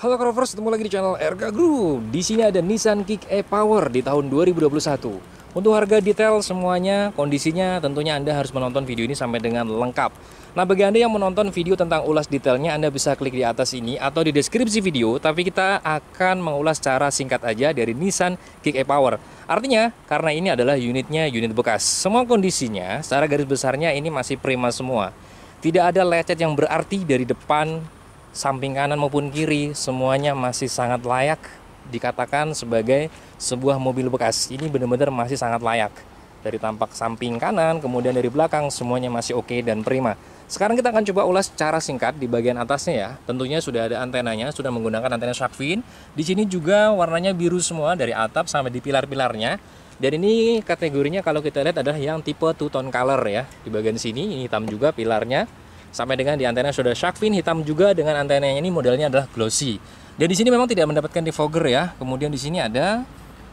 Halo Crovers, ketemu lagi di channel RK Group. Di sini ada Nissan Kick E-Power di tahun 2021. Untuk harga detail semuanya, kondisinya tentunya Anda harus menonton video ini sampai dengan lengkap. Nah, bagi Anda yang menonton video tentang ulas detailnya, Anda bisa klik di atas ini atau di deskripsi video, tapi kita akan mengulas secara singkat aja dari Nissan Kick E-Power. Artinya, karena ini adalah unitnya unit bekas. Semua kondisinya, secara garis besarnya ini masih prima semua. Tidak ada lecet yang berarti dari depan, samping kanan maupun kiri, semuanya masih sangat layak dikatakan sebagai sebuah mobil bekas. Ini benar-benar masih sangat layak. Dari tampak samping kanan, kemudian dari belakang, semuanya masih oke dan prima. Sekarang kita akan coba ulas secara singkat di bagian atasnya ya. Tentunya sudah ada antenanya, sudah menggunakan antena shark fin. Di sini juga warnanya biru semua dari atap sampai di pilar-pilarnya. Dan ini kategorinya kalau kita lihat adalah yang tipe two tone color ya. Di bagian sini ini hitam juga pilarnya. Sampai dengan di antena sudah shark fin hitam juga, dengan antenanya ini modelnya adalah glossy. Dan di sini memang tidak mendapatkan defogger ya. Kemudian di sini ada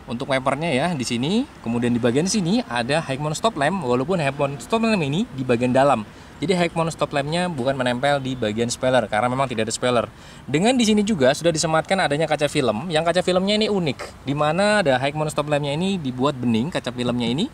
untuk wipernya ya di sini. Kemudian di bagian sini ada high mount stop lamp, walaupun high mount stop lamp ini di bagian dalam. Jadi high mount stop lampnya bukan menempel di bagian spoiler karena memang tidak ada spoiler. Dengan di sini juga sudah disematkan adanya kaca film. Yang kaca filmnya ini unik, di mana ada high mount stop lampnya ini dibuat bening kaca filmnya ini.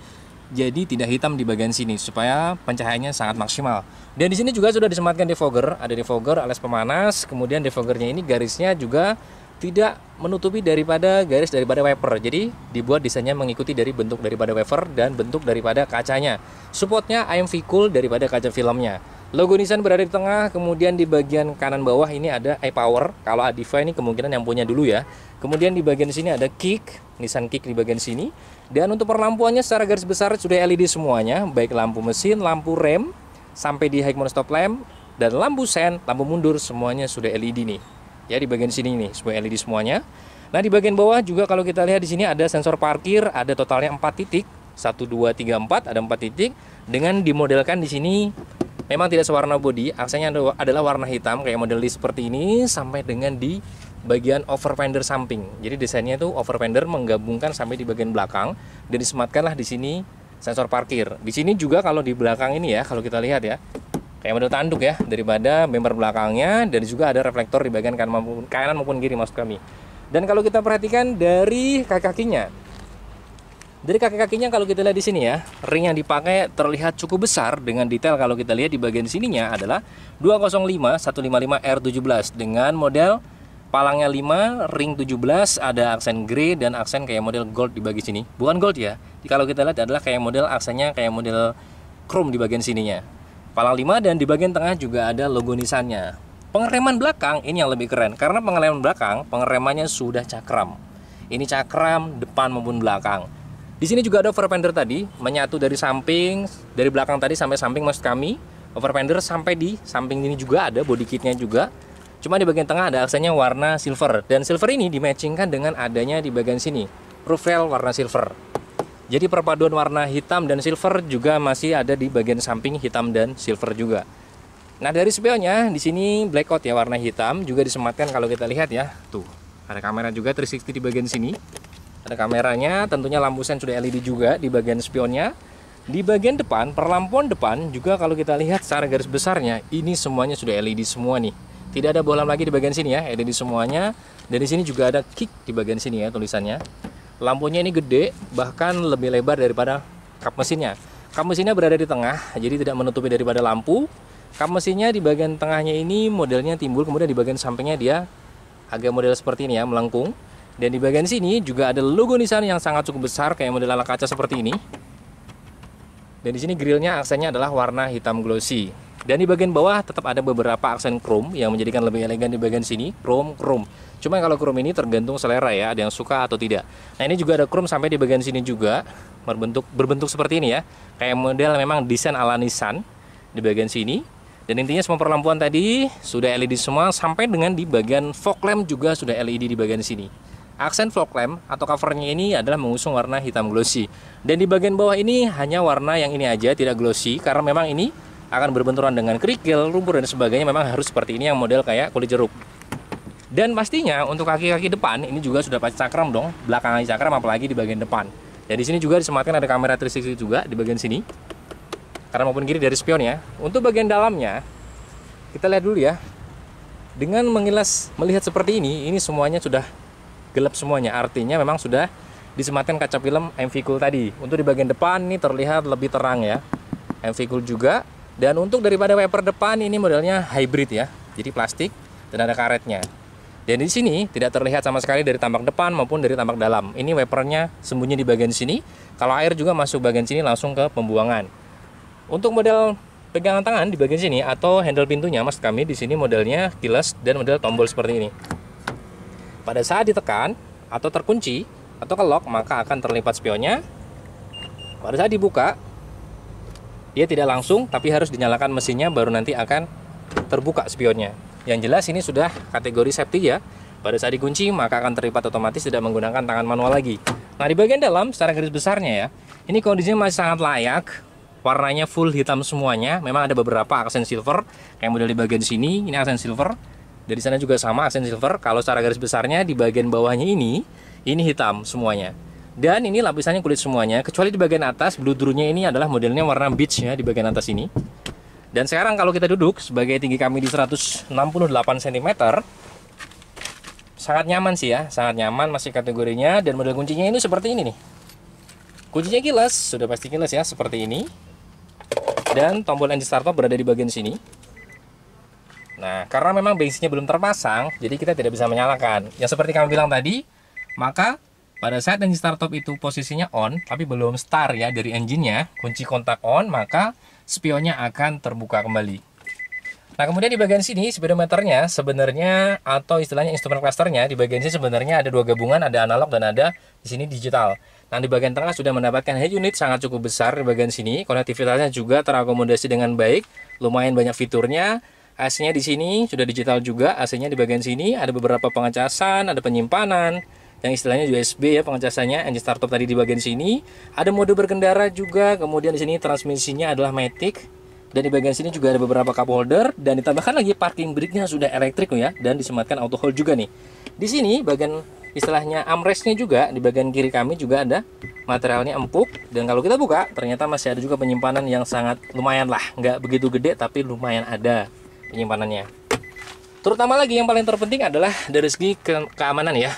Jadi tidak hitam di bagian sini supaya pencahayaannya sangat maksimal. Dan di sini juga sudah disematkan defogger, ada defogger alas pemanas. Kemudian defoggernya ini garisnya juga tidak menutupi daripada garis daripada wiper. Jadi dibuat desainnya mengikuti dari bentuk daripada wiper dan bentuk daripada kacanya. Supportnya IMV Cool daripada kaca filmnya. Logo Nissan berada di tengah, kemudian di bagian kanan bawah ini ada E-Power. Kalau Adiva ini kemungkinan yang punya dulu ya. Kemudian di bagian sini ada Kick, Nissan Kick di bagian sini. Dan untuk perlampuannya secara garis besar sudah LED semuanya, baik lampu mesin, lampu rem, sampai di high mount stop lamp, dan lampu sen, lampu mundur semuanya sudah LED nih. Ya di bagian sini nih, semua LED semuanya. Nah di bagian bawah juga kalau kita lihat di sini ada sensor parkir, ada totalnya 4 titik, 1, 2, 3, 4, ada 4 titik. Dengan dimodelkan di sini memang tidak sewarna bodi, aksennya adalah warna hitam kayak model seperti ini sampai dengan di bagian over fender samping. Jadi desainnya itu over fender menggabungkan sampai di bagian belakang dan disematkanlah di sini sensor parkir. Di sini juga kalau di belakang ini ya, kalau kita lihat ya, kayak model tanduk ya daripada bumper belakangnya, dan juga ada reflektor di bagian kanan maupun kiri maksud kami. Dan kalau kita perhatikan dari kaki-kakinya, kalau kita lihat di sini ya, ring yang dipakai terlihat cukup besar dengan detail. Kalau kita lihat di bagian sininya adalah 205 155 R17 dengan model palangnya 5, ring 17, ada aksen grey dan aksen kayak model gold di bagian sini. Bukan gold ya. Kalau kita lihat adalah kayak model aksennya kayak model chrome di bagian sininya. Palang 5 dan di bagian tengah juga ada logo Nissan-nya. Pengereman belakang ini yang lebih keren karena pengereman belakang pengeremannya sudah cakram. Ini cakram depan maupun belakang. Di sini juga ada over fender tadi, menyatu dari samping, dari belakang tadi sampai samping maksud kami. Over fender sampai di samping ini juga ada body kitnya juga. Cuma di bagian tengah ada aksennya warna silver, dan silver ini dimatchingkan dengan adanya di bagian sini profile warna silver. Jadi perpaduan warna hitam dan silver juga masih ada di bagian samping, hitam dan silver juga. Nah dari spionnya di sini blackout ya warna hitam, juga disematkan kalau kita lihat ya. Tuh ada kamera juga 360 di bagian sini. Ada kameranya, tentunya lampu sen sudah LED juga di bagian spionnya. Di bagian depan, perlampuan depan juga kalau kita lihat secara garis besarnya ini semuanya sudah LED semua nih. Tidak ada bohlam lagi di bagian sini ya, LED semuanya. Dan di sini juga ada Kick di bagian sini ya tulisannya. Lampunya ini gede, bahkan lebih lebar daripada kap mesinnya. Kap mesinnya berada di tengah, jadi tidak menutupi daripada lampu. Kap mesinnya di bagian tengahnya ini modelnya timbul, kemudian di bagian sampingnya dia agak model seperti ini ya, melengkung. Dan di bagian sini juga ada logo Nissan yang sangat cukup besar kayak model ala kaca seperti ini. Dan di sini grillnya aksennya adalah warna hitam glossy. Dan di bagian bawah tetap ada beberapa aksen chrome yang menjadikan lebih elegan di bagian sini, chrome. Cuma kalau chrome ini tergantung selera ya, ada yang suka atau tidak. Nah ini juga ada chrome sampai di bagian sini juga, berbentuk seperti ini ya. Kayak model memang desain ala Nissan di bagian sini. Dan intinya semua perlampuan tadi sudah LED semua, sampai dengan di bagian fog lamp juga sudah LED di bagian sini. Aksen fog lamp atau covernya ini adalah mengusung warna hitam glossy. Dan di bagian bawah ini hanya warna yang ini aja, tidak glossy, karena memang ini akan berbenturan dengan kerikil, lumpur dan sebagainya. Memang harus seperti ini yang model kayak kulit jeruk. Dan pastinya untuk kaki-kaki depan ini juga sudah pasti cakram dong, belakangnya cakram apalagi di bagian depan. Dan di sini juga disematkan ada kamera 360 juga di bagian sini. Kanan maupun kiri dari spion ya. Untuk bagian dalamnya kita lihat dulu ya. Dengan melihat seperti ini semuanya sudah gelap semuanya. Artinya memang sudah disematkan kaca film MV Cool tadi. Untuk di bagian depan ini terlihat lebih terang ya, MV Cool juga. Dan untuk daripada wiper depan ini modelnya hybrid ya, jadi plastik dan ada karetnya. Dan di sini tidak terlihat sama sekali dari tampak depan maupun dari tampak dalam. Ini wipernya sembunyi di bagian sini. Kalau air juga masuk bagian sini langsung ke pembuangan. Untuk model pegangan tangan di bagian sini atau handle pintunya, maksud kami di sini modelnya keyless dan model tombol seperti ini. Pada saat ditekan atau terkunci atau ke-lock, maka akan terlipat spionnya. Pada saat dibuka, dia tidak langsung, tapi harus dinyalakan mesinnya baru nanti akan terbuka spionnya. Yang jelas ini sudah kategori safety ya. Pada saat dikunci maka akan terlipat otomatis, tidak menggunakan tangan manual lagi. Nah di bagian dalam secara garis besarnya ya, ini kondisinya masih sangat layak. Warnanya full hitam semuanya. Memang ada beberapa aksen silver, kayak model di bagian sini, ini aksen silver. Dari sana juga sama aksen silver. Kalau secara garis besarnya di bagian bawahnya ini hitam semuanya. Dan ini lapisannya kulit semuanya, kecuali di bagian atas bludrunya ini adalah modelnya warna beige ya di bagian atas ini. Dan sekarang kalau kita duduk, sebagai tinggi kami di 168 cm, sangat nyaman sih ya, sangat nyaman masih kategorinya. Dan model kuncinya ini seperti ini nih. Kuncinya keyless, sudah pasti keyless ya, seperti ini. Dan tombol engine startup berada di bagian sini. Nah, karena memang bensinnya belum terpasang, jadi kita tidak bisa menyalakan. Yang seperti kami bilang tadi, maka pada saat engine startup itu posisinya on, tapi belum start ya dari engine-nya, kunci kontak on, maka spionnya akan terbuka kembali. Nah, kemudian di bagian sini speedometernya sebenarnya, atau istilahnya instrumen clusternya, di bagian sini sebenarnya ada dua gabungan, ada analog dan ada di sini digital. Nah, di bagian tengah sudah mendapatkan head unit sangat cukup besar di bagian sini. Konektivitasnya juga terakomodasi dengan baik, lumayan banyak fiturnya. AC-nya di sini sudah digital juga, AC-nya di bagian sini ada beberapa pengecasan, ada penyimpanan. Yang istilahnya USB ya pengecasannya, engine startup tadi di bagian sini. Ada mode berkendara juga, kemudian di sini transmisinya adalah matic. Dan di bagian sini juga ada beberapa cup holder dan ditambahkan lagi parking brake-nya sudah elektrik ya, dan disematkan auto hold juga nih. Di sini bagian istilahnya armrest-nya juga di bagian kiri kami juga ada materialnya empuk, dan kalau kita buka ternyata masih ada juga penyimpanan yang sangat lumayan lah, nggak begitu gede tapi lumayan ada penyimpanannya. Terutama lagi yang paling terpenting adalah dari segi keamanan ya,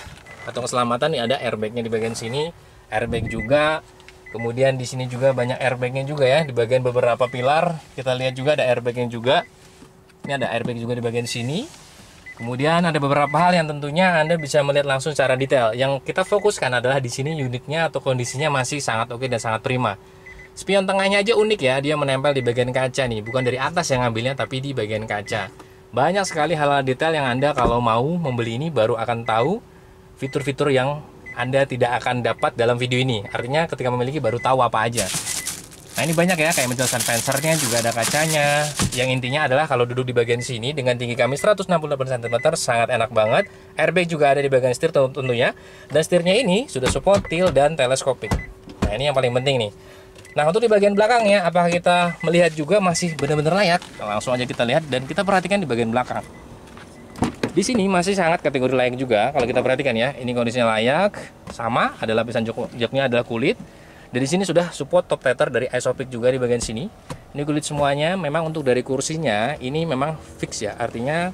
atau keselamatan. Nih ada airbag-nya di bagian sini, airbag juga. Kemudian di sini juga banyak airbag-nya juga ya, di bagian beberapa pilar kita lihat juga ada airbag-nya juga. Ini ada airbag juga di bagian sini. Kemudian ada beberapa hal yang tentunya Anda bisa melihat langsung secara detail. Yang kita fokuskan adalah di sini unitnya atau kondisinya masih sangat oke dan sangat prima. Spion tengahnya aja unik ya, dia menempel di bagian kaca nih, bukan dari atas yang ngambilnya tapi di bagian kaca. Banyak sekali hal-hal detail yang Anda kalau mau membeli ini baru akan tahu fitur-fitur yang Anda tidak akan dapat dalam video ini. Artinya ketika memiliki baru tahu apa aja. Nah ini banyak ya, kayak menjelaskan fencernya juga ada kacanya. Yang intinya adalah kalau duduk di bagian sini dengan tinggi kami 168 cm sangat enak banget. Airbag juga ada di bagian setir tentunya. Dan setirnya ini sudah support tilt dan teleskopik. Nah ini yang paling penting nih. Nah untuk di bagian belakangnya, apakah kita melihat juga masih benar-benar layak? Langsung aja kita lihat dan kita perhatikan di bagian belakang. Di sini masih sangat kategori layak juga kalau kita perhatikan ya. Ini kondisinya layak, sama, ada lapisan joknya adalah kulit. Dari sini sudah support top tether dari Isopix juga di bagian sini. Ini kulit semuanya. Memang untuk dari kursinya ini memang fix ya. Artinya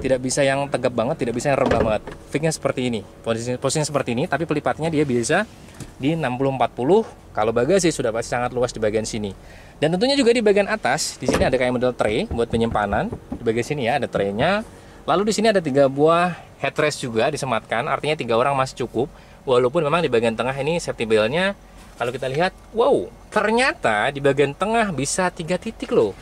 tidak bisa yang tegap banget, tidak bisa yang rebah banget. Fixnya seperti ini. Posisinya seperti ini, tapi pelipatnya dia bisa di 60-40. Kalau bagasi sudah pasti sangat luas di bagian sini. Dan tentunya juga di bagian atas, di sini ada kayak model tray buat penyimpanan. Di bagian sini ya ada traynya. Lalu di sini ada 3 buah headrest juga disematkan, artinya 3 orang masih cukup. Walaupun memang di bagian tengah ini safety belt-nya, kalau kita lihat, wow, ternyata di bagian tengah bisa 3 titik loh.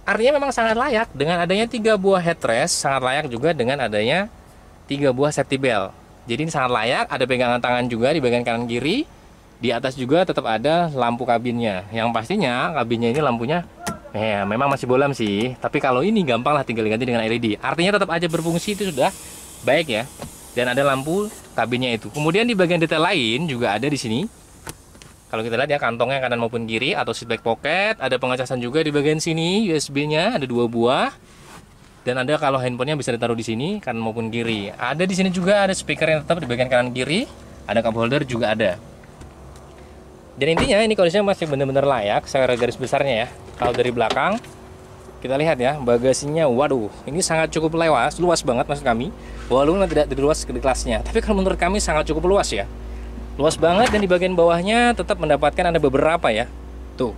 Artinya memang sangat layak dengan adanya 3 buah headrest, sangat layak juga dengan adanya 3 buah safety belt. Jadi ini sangat layak, ada pegangan tangan juga di bagian kanan kiri. Di atas juga tetap ada lampu kabinnya. Yang pastinya kabinnya ini lampunya ya memang masih bolam sih, tapi kalau ini gampang lah tinggal diganti dengan LED. Artinya tetap aja berfungsi, itu sudah baik ya. Dan ada lampu kabinnya itu. Kemudian di bagian detail lain juga ada di sini. Kalau kita lihat ya, kantongnya kanan maupun kiri atau seat back pocket, ada pengecasan juga di bagian sini, USB-nya ada 2 buah. Dan ada kalau handphonenya bisa ditaruh di sini kanan maupun kiri. Ada di sini juga ada speaker yang tetap di bagian kanan kiri, ada cup holder juga ada. Dan intinya ini kondisinya masih benar-benar layak secara garis besarnya ya. Kalau dari belakang Kita lihat ya, bagasinya, waduh, ini sangat cukup luas banget maksud kami. Walaupun tidak luas di kelasnya, tapi kalau menurut kami sangat cukup luas ya. Luas banget, dan di bagian bawahnya tetap mendapatkan ada beberapa ya. Tuh,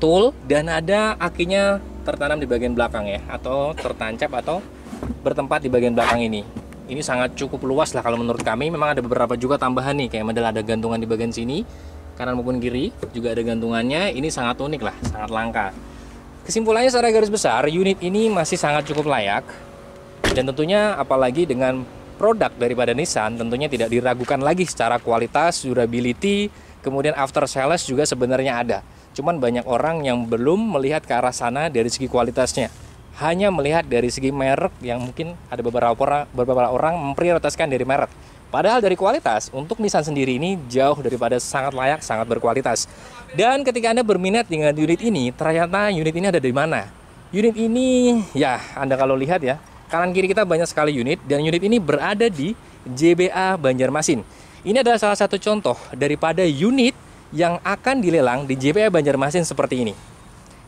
tool, dan ada akinya tertanam di bagian belakang ya, atau tertancap atau bertempat di bagian belakang ini. Ini sangat cukup luas lah kalau menurut kami. Memang ada beberapa juga tambahan nih, kayak model ada gantungan di bagian sini, kanan maupun kiri juga ada gantungannya. Ini sangat unik lah, sangat langka. Kesimpulannya secara garis besar, unit ini masih sangat cukup layak, dan tentunya apalagi dengan produk daripada Nissan, tentunya tidak diragukan lagi secara kualitas, durability, kemudian after sales juga sebenarnya ada. Cuman banyak orang yang belum melihat ke arah sana dari segi kualitasnya, hanya melihat dari segi merek yang mungkin ada beberapa orang memprioritaskan dari merek. Padahal dari kualitas, untuk Nissan sendiri ini jauh daripada sangat layak, sangat berkualitas. Dan ketika Anda berminat dengan unit ini, ternyata unit ini ada di mana? Unit ini, ya Anda kalau lihat ya, kanan kiri kita banyak sekali unit, dan unit ini berada di JBA Banjarmasin. Ini adalah salah satu contoh daripada unit yang akan dilelang di JBA Banjarmasin seperti ini.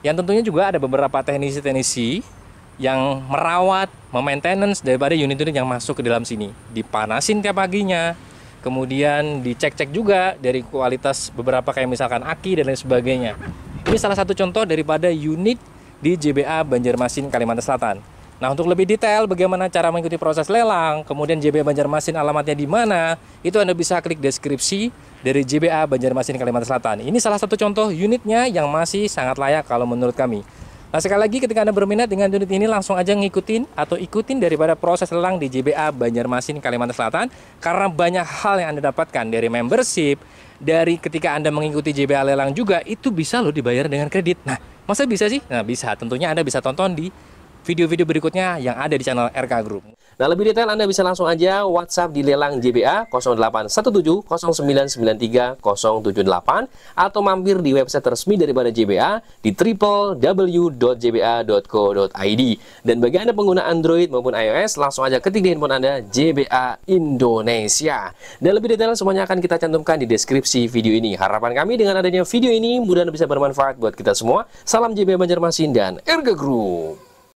Yang tentunya juga ada beberapa teknisi-teknisi yang merawat, memaintenance daripada unit-unit yang masuk ke dalam sini. Dipanasin tiap paginya, kemudian dicek-cek juga dari kualitas beberapa kayak misalkan aki dan lain sebagainya. Ini salah satu contoh daripada unit di JBA Banjarmasin, Kalimantan Selatan. Nah, untuk lebih detail bagaimana cara mengikuti proses lelang, kemudian JBA Banjarmasin alamatnya di mana, itu Anda bisa klik deskripsi dari JBA Banjarmasin, Kalimantan Selatan. Ini salah satu contoh unitnya yang masih sangat layak kalau menurut kami. Nah, sekali lagi ketika Anda berminat dengan unit ini, langsung aja ikutin daripada proses lelang di JBA Banjarmasin, Kalimantan Selatan, karena banyak hal yang Anda dapatkan dari membership, dari ketika Anda mengikuti JBA lelang juga, itu bisa loh dibayar dengan kredit. Nah, masa bisa sih? Nah, bisa. Tentunya Anda bisa tonton di video-video berikutnya yang ada di channel RK Group. Nah, lebih detail Anda bisa langsung aja WhatsApp di lelang JBA 08170993 078 atau mampir di website resmi daripada JBA di www.jba.co.id. Dan bagi Anda pengguna Android maupun iOS, langsung aja ketik di handphone Anda JBA Indonesia. Dan lebih detail semuanya akan kita cantumkan di deskripsi video ini. Harapan kami dengan adanya video ini mudah-mudahan bisa bermanfaat buat kita semua. Salam JBA Banjarmasin dan RK Group.